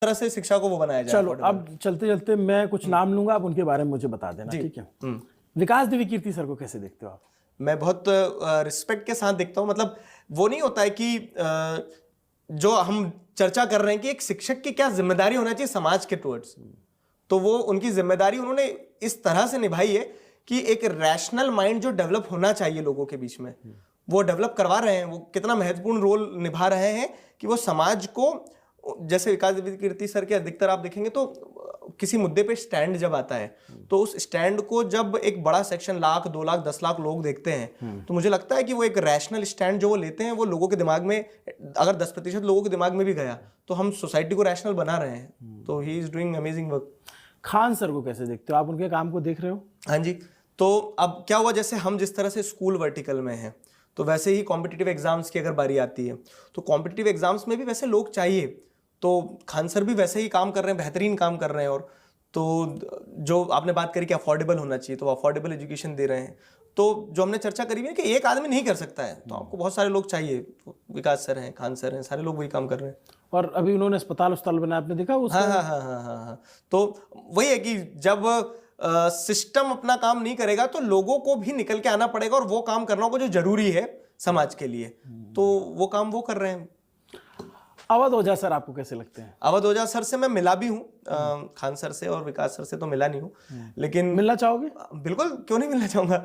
तरह से शिक्षा को वो बनाया जाए। चलो अब चलते चलते मैं कुछ नाम लूंगा, आप उनके बारे में मुझे बता देना, ठीक है। विकास देवी कीर्ति सर को कैसे देखते हो आप? मैं बहुत रिस्पेक्ट के साथ देखता हूँ। मतलब वो नहीं होता है कि जो हम चर्चा कर रहे हैं कि एक शिक्षक की क्या जिम्मेदारी होना चाहिए समाज के टुवर्ड्स, तो वो उनकी जिम्मेदारी उन्होंने इस तरह से निभाई है कि एक रैशनल माइंड जो डेवलप होना चाहिए लोगों के बीच में, वो डेवलप करवा रहे हैं। वो कितना महत्वपूर्ण रोल निभा रहे हैं कि वो समाज को, जैसे विकास देवी कीर्ति सर के अधिकतर आप देखेंगे तो किसी मुद्दे पे स्टैंड जब आता है तो उस स्टैंड को जब एक बड़ा सेक्शन 1 लाख 2 लाख 10 लाख लोग देखते हैं तो मुझे लगता है कि वो एक रैशनल स्टैंड जो वो लेते हैं वो लोगों के दिमाग में, अगर 10% लोगों के दिमाग में भी गया तो हम सोसाइटी को रैशनल बना रहे हैं। तो he is doing amazing work. Khan sir को कैसे देखते हो आप? उनके काम को देख रहे हो? हाँ जी। तो अब क्या हुआ, जैसे हम जिस तरह से स्कूल वर्टिकल में हैं तो वैसे ही कॉम्पिटिटिव एग्जाम्स की अगर बारी आती है तो कॉम्पिटिटिव एग्जाम्स में भी वैसे लोग चाहिए। तो खान सर भी वैसे ही काम कर रहे हैं, बेहतरीन काम कर रहे हैं। और तो जो आपने बात करी कि अफोर्डेबल होना चाहिए, तो अफोर्डेबल एजुकेशन दे रहे हैं। तो जो हमने चर्चा करी है कि एक आदमी नहीं कर सकता है, तो आपको बहुत सारे लोग चाहिए। विकास सर हैं, खान सर हैं, सारे लोग वही काम कर रहे हैं। और अभी उन्होंने अस्पताल बनाया, आपने देखा उसको? हाँ। तो वही है कि जब सिस्टम अपना काम नहीं करेगा तो लोगों को भी निकल के आना पड़ेगा और वो काम करना होगा जो जरूरी है समाज के लिए। तो वो काम वो कर रहे हैं। अवध ओझा सर आपको कैसे लगते हैं? अवध ओझा सर से मैं मिला भी हूँ, खान सर से और विकास सर से तो मिला नहीं हूँ, लेकिन मिलना चाहोगे? बिल्कुल, क्यों नहीं मिलना चाहूंगा।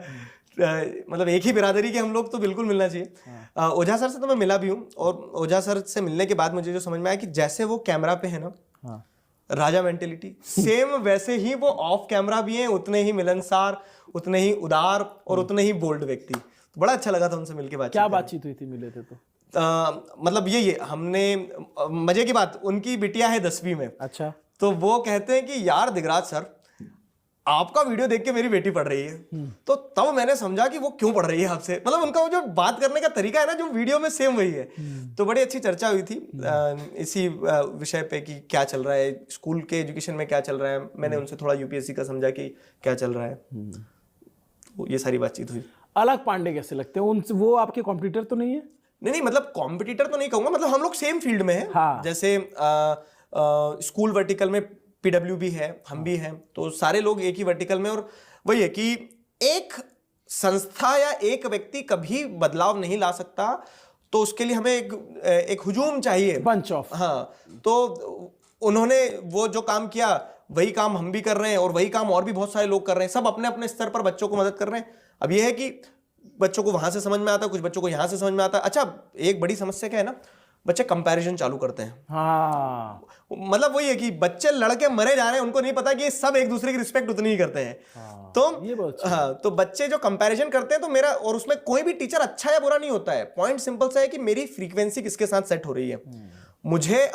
मतलब एक ही बिरादरी के हम लोग, तो बिल्कुल मिलना चाहिए। ओझा सर से तो मैं मिला भी हूँ और ओझा सर से मिलने के बाद मुझे जो समझ में आया कि जैसे वो कैमरा पे है ना, राजा मेंटेलिटी, सेम वैसे ही वो ऑफ कैमरा भी हैं, उतने ही मिलनसार, उतने ही उदार और उतने ही बोल्ड व्यक्ति। तो बड़ा अच्छा लगा था उनसे मिलके बातचीत। क्या बातचीत हुई थी, मिले थे तो? मतलब ये हमने, मजे की बात, उनकी बिटिया है 10वीं में। अच्छा। तो वो कहते हैं कि यार दिगराज सर, आपका वीडियो देख के मेरी बेटी पढ़ रही है। तो तब मैंने समझा कि वो क्यों पढ़ रही है आपसे। मतलब उनका वो जो बात करने का तरीका है ना, जो वीडियो में सेम वही है। तो बड़ी अच्छी चर्चा हुई थी इसी विषय पे कि क्या चल रहा है स्कूल के एजुकेशन में, क्या चल रहा है। मैंने उनसे थोड़ा यूपीएससी का समझा कि क्या चल रहा है। तो ये सारी बातचीत हुई। अलख पांडे कैसे लगते हैं? उनसे, वो आपके कॉम्पिटिटर तो नहीं है? नहीं, मतलब कॉम्पिटिटर तो नहीं कहूंगा, मतलब हम लोग सेम फील्ड में हैं। हाँ। जैसे स्कूल वर्टिकल में पीडब्ल्यू भी है, हम भी हैं, तो सारे लोग एक ही वर्टिकल में। और वही है कि एक संस्था या एक व्यक्ति कभी बदलाव नहीं ला सकता, तो उसके लिए हमें एक हुजूम चाहिए, बंच ऑफ। हाँ। तो उन्होंने वो जो काम किया वही काम हम भी कर रहे हैं और वही काम और भी बहुत सारे लोग कर रहे हैं। सब अपने अपने स्तर पर बच्चों को मदद कर रहे हैं। अब यह है कि बच्चों को वहां से समझ में आता है, कुछ बच्चों को यहां से समझ में आता है। अच्छा, एक बड़ी समस्या क्या है ना, बच्चे कंपैरिजन चालू करते हैं। हाँ। मतलब वही है कि बच्चे लड़के मरे जा रहे हैं, उनको नहीं पता कि सब एक दूसरे की रिस्पेक्ट उतनी ही करते हैं। हाँ, तो ये बहुत हाँ, तो बच्चे जो कंपैरिजन करते हैं, तो मेरा, और उसमें कोई भी टीचर अच्छा या बुरा नहीं होता है। पॉइंट सिंपल सा है कि मेरी फ्रीक्वेंसी किसके साथ सेट हो रही है। मुझे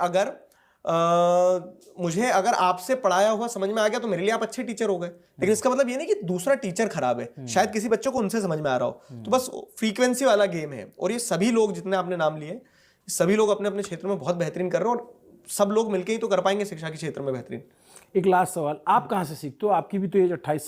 अगर आपसे पढ़ाया हुआ समझ में आ गया तो मेरे लिए आप अच्छे टीचर हो गए। लेकिन इसका मतलब ये नहीं कि दूसरा टीचर खराब है, शायद किसी बच्चों को उनसे समझ में आ रहा हो। तो बस फ्रीक्वेंसी वाला गेम है। और ये सभी लोग जितने आपने नाम लिए, सभी लोग अपने अपने क्षेत्र में बहुत बेहतरीन कर रहे हैं और सब लोग मिलकर ही तो कर पाएंगे शिक्षा के क्षेत्र में बेहतरीन। एक लास्ट सवाल, आप कहाँ से सीखते हो? आपकी भी तो एज 28 साल